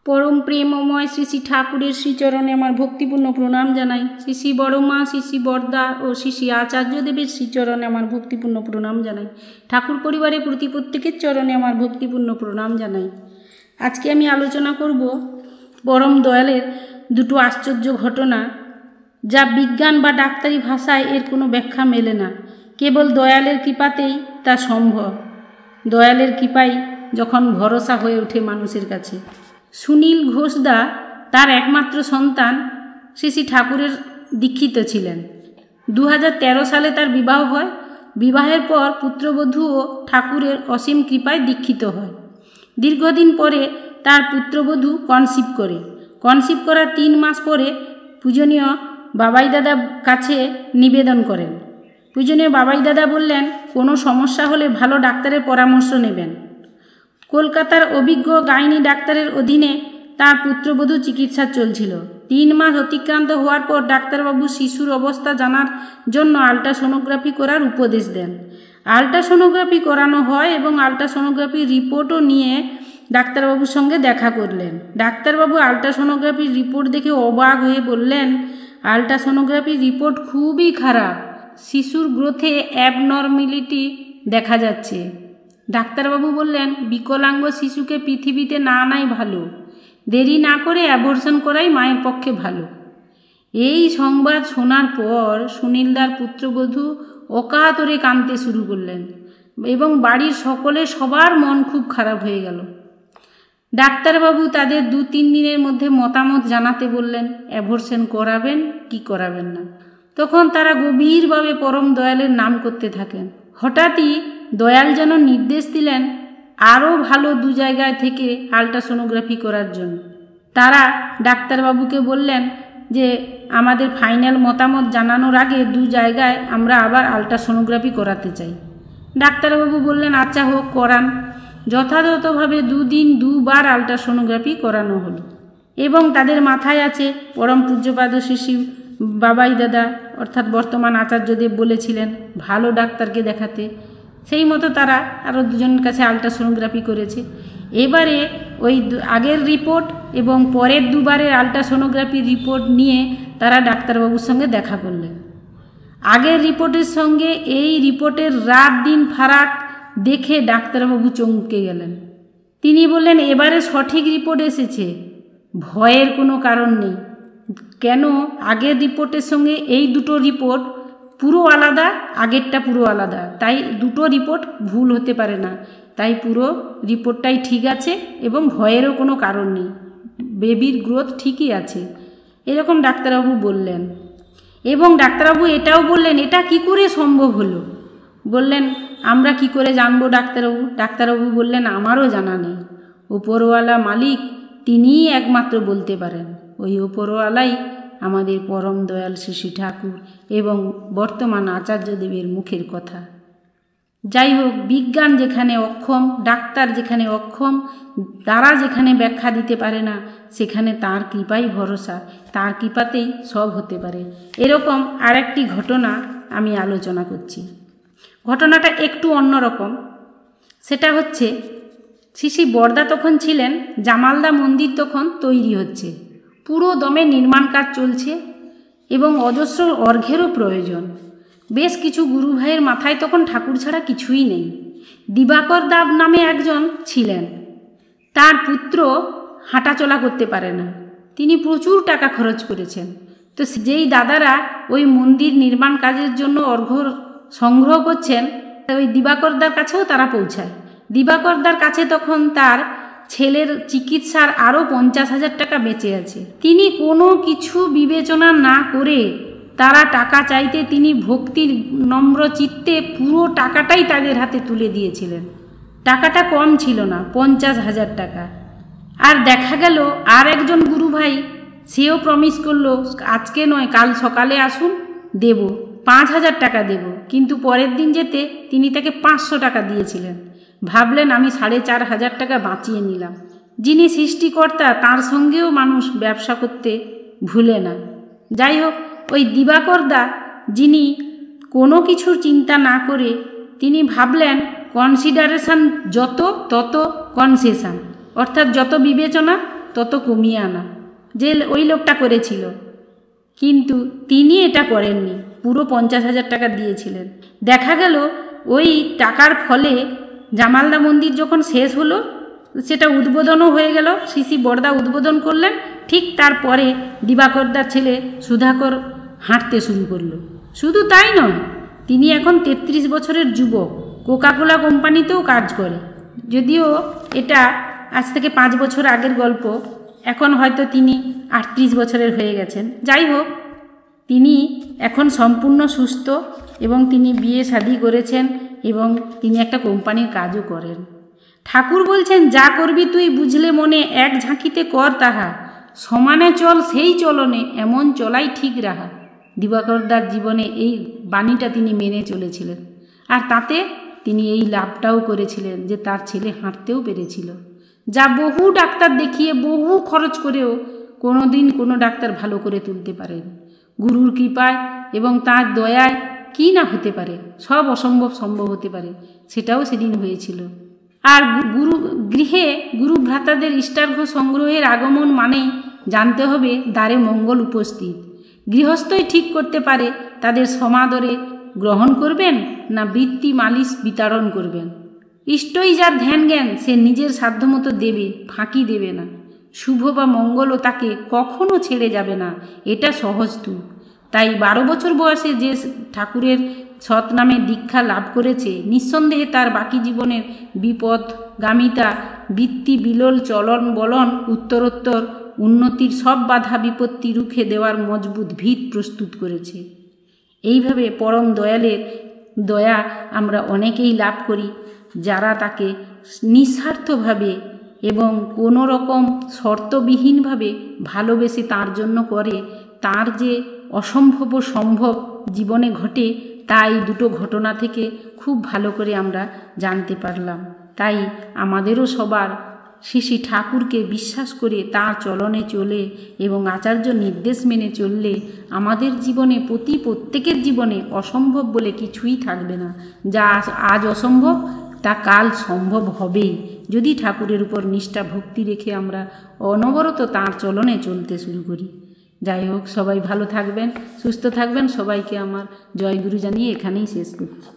परम प्रेममय श्री श्री ठाकुरेर श्रीचरणे आमार भक्तिपूर्ण प्रणाम जानाई। श्री श्री बड़मा, श्री श्री बरदा और श्री श्री आचार्यदेवेर श्रीचरणे आमार भक्तिपूर्ण प्रणाम जानाई। ठाकुर परिवारेर प्रति प्रत्येकेर चरणे आमार भक्तिपूर्ण प्रणाम जानाई। आज के आमी आलोचना करब परम दयालेर दुटो आश्चर्य घटना, जा विज्ञान बा डाक्तारी भाषाय एर कोनो व्याख्या मेले ना। केवल दयालेर कृपातेई ता सम्भव। दयालेर कृपाई जखन भरोसा हये ओठे मानुषेर काछे। सुनील घोषदा तार एकमात्र सन्तान श्री श्री ठाकुरेर दीक्षित छिलेन। 2013 साले तार विवाह हय। विवाहेर पर पुत्रबधूओ ठाकुरेर असीम कृपाय दीक्षित हय। दीर्घदिन परे तार पुत्रबधू कनसिव करे। कनसिव करार 3 मास परे पूजनीय बाबाई दादा काछे निवेदन करें। पूजनीय बाबाई दादा बोलें कोनो समस्या होले भालो डाक्तारेर परामर्श नेबेन। कलकातार अभिज्ञ गायनी डाक्तारेर अधीने तार पुत्रबधू चिकित्सा चलछिल। 3 मास अतिक्रांत होवार पर डाक्तारबाबू शिशुर अवस्था जानार जन्य आल्ट्रासोनोग्राफी करार उपदेश देन। आल्ट्रासोनोग्राफी करानो हय एबं आल्ट्रासोनोग्राफी रिपोर्टও निये डाक्तारबाबूर संगे देखा करलेन। डाक्तारबाबू आल्ट्रासोनोग्राफी रिपोर्ट देखे अबाक हये बोलें, आल्ट्रासोनोग्राफी रिपोर्ट खूबই খারাপ, शिशुर ग्रोथे অ্যাবনর্মালিটি দেখা যাচ্ছে। ডাক্তারবাবু বললেন, বিকলাঙ্গ শিশুকে পৃথিবীতে না আনাই ভালো, দেরি না করে অ্যাবর্শন করাই মায়ের পক্ষে ভালো। এই সংবাদ শোনার পর সুনীলদার পুত্রবধূ অকাতরে কাঁদতে শুরু করলেন এবং বাড়ির সবার মন খুব খারাপ হয়ে গেল। ডাক্তারবাবু তাদের 2-3 দিনের মধ্যে মতামত জানাতে বললেন, অ্যাবর্শন করাবেন কি করাবেন না। তখন তারা গভীরভাবে পরম দয়ালের নাম করতে থাকেন। হঠাৎই দয়াল যেন নির্দেশ দিলেন আরও ভালো 2 জায়গায় থেকে আল্ট্রাসোনোগ্রাফি করার জন্য। তারা ডাক্তারবাবুকে বললেন যে আমাদের ফাইনাল মতামত জানানোর আগে 2 জায়গায় আমরা আবার আল্ট্রাসোনোগ্রাফি করাতে চাই। ডাক্তারবাবু বললেন, আচ্ছা হোক, করান। যথাযথভাবে 2 দিন 2 বার আল্ট্রাসোনোগ্রাফি করানো হলো এবং তাদের মাথায় আছে পরম পূজ্যপাদ শ্রী শ্রী বাবাই দাদা অর্থাৎ বর্তমান আচার্যদেব বলেছিলেন ভালো ডাক্তারকে দেখাতে। সেই মতো তারা আরও 2 জনের কাছে আল্ট্রাসোনোগ্রাফি করেছে। এবারে ওই আগের রিপোর্ট এবং পরের 2 বারের আল্ট্রাসোনোগ্রাফি রিপোর্ট নিয়ে তারা ডাক্তারবাবুর সঙ্গে দেখা করলেন। আগের রিপোর্টের সঙ্গে এই রিপোর্টের রাত দিন ফারাক দেখে ডাক্তারবাবু চমকে গেলেন। তিনি বললেন, এবারে সঠিক রিপোর্ট এসেছে, ভয়ের কোনো কারণ নেই। কেন, আগের রিপোর্টের সঙ্গে এই দুটো রিপোর্ট পুরো আলাদা, আগেরটা পুরো আলাদা, তাই দুটো রিপোর্ট ভুল হতে পারে না। তাই পুরো রিপোর্টটাই ঠিক আছে এবং ভয়েরও কোনো কারণ নেই, বেবির গ্রোথ ঠিকই আছে, এরকম ডাক্তারবাবু বললেন। এবং ডাক্তারবাবু এটাও বললেন, এটা কি করে সম্ভব হলো? বললেন, আমরা কি করে জানবো ডাক্তারবাবু? ডাক্তারবাবু বললেন, আমারও জানা নেই, উপরওয়ালা মালিক তিনিই একমাত্র বলতে পারেন। ওই উপরওয়ালাই আমাদের পরম দয়াল শ্রী শ্রী ঠাকুর এবং বর্তমান আচার্যদেবের মুখের কথা। যাই হোক, বিজ্ঞান যেখানে অক্ষম, ডাক্তার যেখানে অক্ষম, তারা যেখানে ব্যাখ্যা দিতে পারে না, সেখানে তার কৃপাই ভরসা, তার কৃপাতেই সব হতে পারে। এরকম আরেকটি ঘটনা আমি আলোচনা করছি। ঘটনাটা একটু অন্যরকম। সেটা হচ্ছে, শ্রী শ্রী বরদা তখন ছিলেন, জামালদা মন্দির তখন তৈরি হচ্ছে, পুরো দমে নির্মাণ কাজ চলছে এবং অজস্র অর্ঘ্যেরও প্রয়োজন। বেশ কিছু গুরু ভাইয়ের মাথায় তখন ঠাকুর ছাড়া কিছুই নেই। দিবাকর দাব নামে একজন ছিলেন, তার পুত্র হাঁটাচলা করতে পারে না, তিনি প্রচুর টাকা খরচ করেছেন। তো যেই দাদারা ওই মন্দির নির্মাণ কাজের জন্য অর্ঘ্য সংগ্রহ করছেন, ওই দিবাকরদার কাছেও তারা পৌঁছায়। দিবাকরদার কাছে তখন তার ছেলের চিকিৎসার আরও 50,000 টাকা বেঁচে আছে। তিনি কোনো কিছু বিবেচনা না করে তারা টাকা চাইতে তিনি ভক্তির নম্র চিত্তে পুরো টাকাটাই তাদের হাতে তুলে দিয়েছিলেন। টাকাটা কম ছিল না, 50,000 টাকা। আর দেখা গেল আর একজন গুরু ভাই, সেও প্রমিস করলো, আজকে নয় কাল সকালে আসুন, দেব 5,000 টাকা দেব। কিন্তু পরের দিন যেতে তিনি তাকে 500 টাকা দিয়েছিলেন। ভাবলেন, আমি 4,500 টাকা বাঁচিয়ে নিলাম। যিনি সৃষ্টিকর্তা, তার সঙ্গেও মানুষ ব্যবসা করতে ভুলে না। যাই হোক, ওই দিবাকরদা যিনি কোনো কিছুর চিন্তা না করে তিনি ভাবলেন কনসিডারেশন যত তত কনসেশন, অর্থাৎ যত বিবেচনা তত কমিয়ে আনা, যে ওই লোকটা করেছিল। কিন্তু তিনি এটা করেননি, পুরো 50,000 টাকা দিয়েছিলেন। দেখা গেল ওই টাকার ফলে জামালদা মন্দির যখন শেষ হলো, সেটা উদ্বোধনও হয়ে গেল, শ্রী বড়দা উদ্বোধন করলেন। ঠিক তারপরে দিবাকরদার ছেলে সুধাকর হাঁটতে শুরু করলো। শুধু তাই নয়, তিনি এখন 33 বছরের যুবক, কোকাকোলা কোম্পানিতেও কাজ করে। যদিও এটা আজ থেকে 5 বছর আগের গল্প, এখন হয়তো তিনি 38 বছরের হয়ে গেছেন। যাই হোক, তিনি এখন সম্পূর্ণ সুস্থ এবং তিনি বিয়ে শাদী করেছেন এবং তিনি একটা কোম্পানির কাজও করেন। ঠাকুর বলছেন, যা করবি তুই বুঝলে মনে, এক ঝাঁকিতে কর তাহা, সমানে চল সেই চলনে, এমন চলাই ঠিক রাহা। দিবাকরদার জীবনে এই বাণীটা তিনি মেনে চলেছিলেন, আর তাতে তিনি এই লাভটাও করেছিলেন যে তার ছেলে হাঁটতেও পেরেছিল। যা বহু ডাক্তার দেখিয়ে বহু খরচ করেও কোনো দিন কোনো ডাক্তার ভালো করে তুলতে পারেন। গুরুর কৃপায় এবং তার দয়ায় কি না হতে পারে, সব অসম্ভব সম্ভব হতে পারে, সেটাও সেদিন হয়েছিল। আর গৃহে গুরু ভ্রাতাদের ইষ্টার্ঘ্য সংগ্রহের আগমন মানেই জানতে হবে দ্বারে মঙ্গল উপস্থিত। গৃহস্থই ঠিক করতে পারে তাদের সমাদরে গ্রহণ করবেন না বৃত্তি মালিশ বিতরণ করবেন। ইষ্টই যার ধ্যান জ্ঞান, সে নিজের সাধ্যমতো দেবে, ফাঁকি দেবে না। শুভ বা মঙ্গলও তাকে কখনো ছেড়ে যাবে না, এটা সহজ তু। তাই 12 বছর বয়সে যে ঠাকুরের সৎ নামে দীক্ষা লাভ করেছে, নিঃসন্দেহে তার বাকি জীবনের বিপদগামিতা, বৃত্তি বিলোল চলন বলন, উত্তরোত্তর উন্নতির সব বাধা বিপত্তি রুখে দেওয়ার মজবুত ভিত প্রস্তুত করেছে। এইভাবে পরম দয়ালের দয়া আমরা অনেকেই লাভ করি, যারা তাকে নিঃস্বার্থভাবে এবং কোনো রকম শর্তবিহীনভাবে ভালোবেসে তার জন্য করে। তার যে অসম্ভব সম্ভব জীবনে ঘটে, তাই দুটো ঘটনা থেকে খুব ভালো করে আমরা জানতে পারলাম। তাই আমাদেরও সবার শ্রী ঠাকুরকে বিশ্বাস করে তার চলনে চলে এবং আচার্য নির্দেশ মেনে চললে আমাদের জীবনে প্রত্যেকের জীবনে অসম্ভব বলে কিছুই থাকবে না। যা আজ অসম্ভব তা কাল সম্ভব হবেই, যদি ঠাকুরের উপর নিষ্ঠা ভক্তি রেখে আমরা অনবরত তাঁর চলনে চলতে শুরু করি। যাই হোক, সবাই ভালো থাকবেন, সুস্থ থাকবেন। সবাইকে আমার জয়গুরু জানিয়ে এখানেই শেষ করছি।